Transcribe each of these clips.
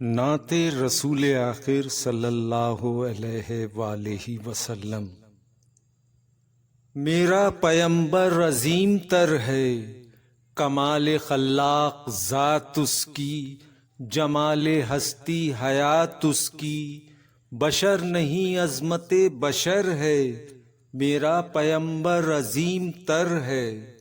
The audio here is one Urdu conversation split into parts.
نعت رسول آخر صلی اللہ علیہ وآلہ وسلم۔ میرا پیمبر عظیم تر ہے، کمال خلاق ذات اس کی، جمال ہستی حیات اس کی، بشر نہیں عظمت بشر ہے، میرا پیمبر عظیم تر ہے۔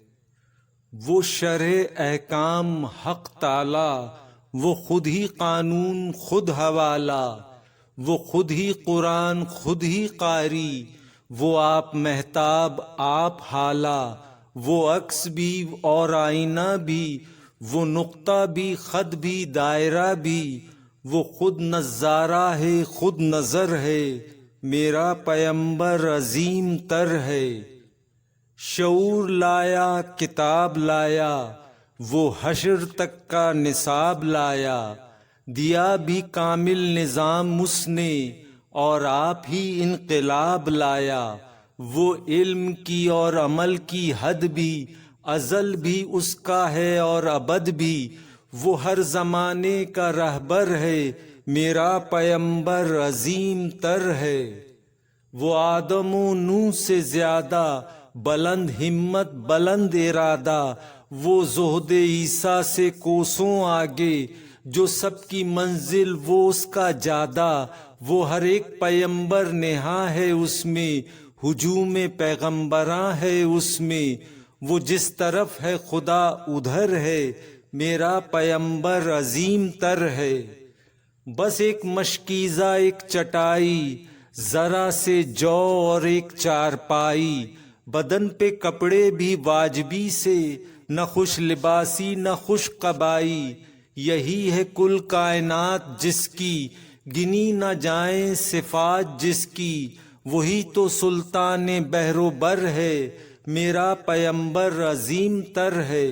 وہ شرح احکام حق تعالی، وہ خود ہی قانون خود حوالہ، وہ خود ہی قرآن خود ہی قاری، وہ آپ مہتاب آپ حالہ، وہ عکس بھی اور آئینہ بھی، وہ نقطہ بھی خط بھی دائرہ بھی، وہ خود نظارہ ہے خود نظر ہے، میرا پیمبر عظیم تر ہے۔ شعور لایا کتاب لایا، وہ حشر تک کا نصاب لایا، دیا بھی کامل نظام اس نے، اور آپ ہی انقلاب لایا۔ وہ علم کی اور عمل کی حد بھی، ازل بھی اس کا ہے اور ابد بھی، وہ ہر زمانے کا رہبر ہے، میرا پیمبر عظیم تر ہے۔ وہ آدم و نوح سے زیادہ بلند ہمت بلند ارادہ، وہ زہد عیسیٰ سے کوسوں آگے، جو سب کی منزل وہ اس کا جادہ، وہ ہر ایک پیمبر نہا ہے اس میں، ہجوم پیغمبراں ہے اس میں، وہ جس طرف ہے خدا ادھر ہے، میرا پیمبر عظیم تر ہے۔ بس ایک مشکیزہ ایک چٹائی، ذرا سے جو اور ایک چارپائی، بدن پہ کپڑے بھی واجبی سے، نہ خوش لباسی نہ خوش قبائی، یہی ہے کل کائنات جس کی، گنی نہ جائیں صفات جس کی، وہی تو سلطان بحر و بر ہے، میرا پیمبر عظیم تر ہے۔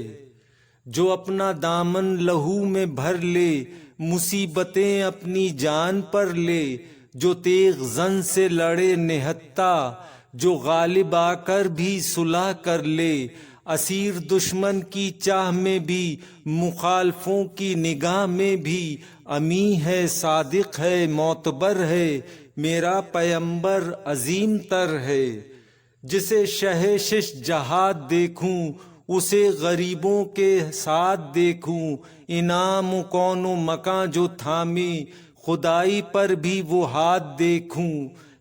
جو اپنا دامن لہو میں بھر لے، مصیبتیں اپنی جان پر لے، جو تیغ زن سے لڑے نہتا، جو غالب آ کر بھی صلح کر لے، اسیر دشمن کی چاہ میں بھی، مخالفوں کی نگاہ میں بھی، امی ہے صادق ہے معتبر ہے، میرا پیمبر عظیم تر ہے۔ جسے شہ شش جہاد دیکھوں، اسے غریبوں کے ساتھ دیکھوں، انعام و کون و مکاں جو تھامے، خدائی پر بھی وہ ہاتھ دیکھوں،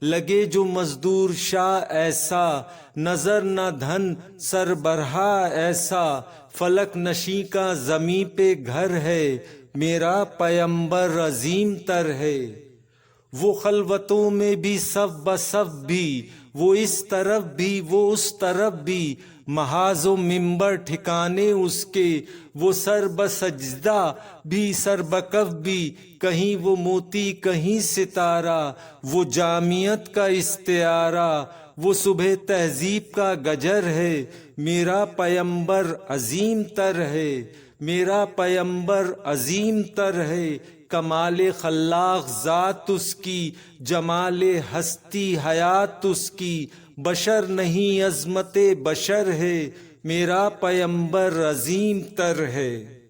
لگے جو مزدور شاہ ایسا، نظر نہ دھن سربراہ ایسا، فلک نشیں کا زمیں پہ گھر ہے، میرا پیمبر عظیم تر ہے۔ وہ خلوتوں میں بھی صف بصف بھی، وہ اس طرف بھی وہ اس طرف بھی، محاذ و منبر ٹھکانے اس کے، وہ سر بسجدہ بھی سر بکف بھی، کہیں وہ موتی کہیں ستارہ، وہ جامعیت کا استعارہ، وہ صبح تہذیب کا گجر ہے، میرا پیمبر عظیم تر ہے، میرا پیمبر عظیم تر ہے۔ کمال خلاق ذات اس کی، جمال ہستی حیات اس کی، بشر نہیں عظمت بشر ہے، میرا پیمبر عظیم تر ہے۔